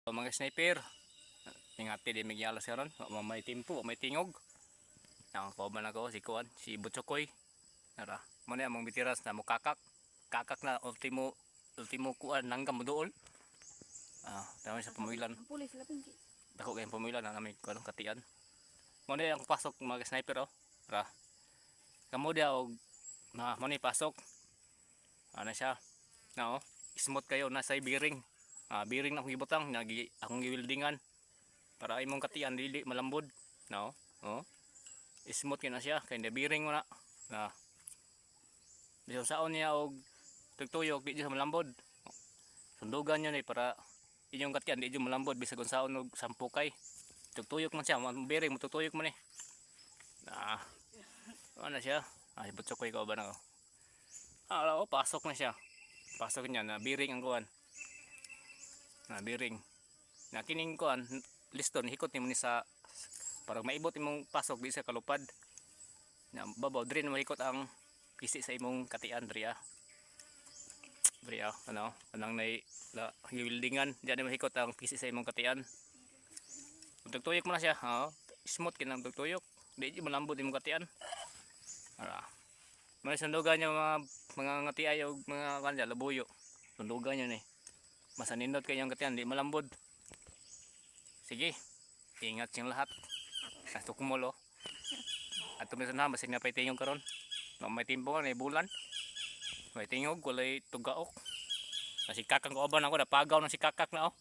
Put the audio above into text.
Mga sniper, ingati di magyalas karon, may timpo, may tingog. Nakakuman ako si Kuan, si Butchokoy. Nara, mo na among bitiras na mo kakak. Kakak na ultimo kuan nanggam mo dool. Tama sa pamilan. Pulis lapin ki. Dako kay pamilan na namin kuan katian. Mo na ang pasok mga sniper oh. Ra. Kamo dia og na mo ni pasok. Ano siya? Na smooth kayo nasa bearing. Bearing na akong gibutang, akong giwildingan para imong katian dili malambod. No? Oh. Smooth kina siya kay bearing mo na. Bisan saon niya og tugtuyok di sa malambod. Sundugan niya ni para inyong katian di jud malambod bisag kun saon og sampukay. Tugtuyok man siya, bearing mo tugtuyok man ni. Ano siya? Butchokoy ko ba na ko? Pasok na siya. Pasok niya na bearing ang kuan. Bearing na kining kuan liston hikot nimo ni sa para maibot imong pasok di sa kalupad na babaw diri mo hikot ang pisi sa imong katian diri ano anang nay wildingan diyan mo hikot ang pisi sa imong katian. Tugtuyok mo na siya smooth kinang tugtuyok di malambot imong katian. May sundugan niya mga ngatiay og mga kanya labuyo sundugan niya ni masanindot kayo yung katiyan, di malambod. Sige, ingat yung lahat. Nasa kumulo. At tumisan na, masig na pa itingog karon. May timpo, may bulan. May tingog, walay tugaok. Nasi kakak ko ba na ako, napagaw na si kakak na oh.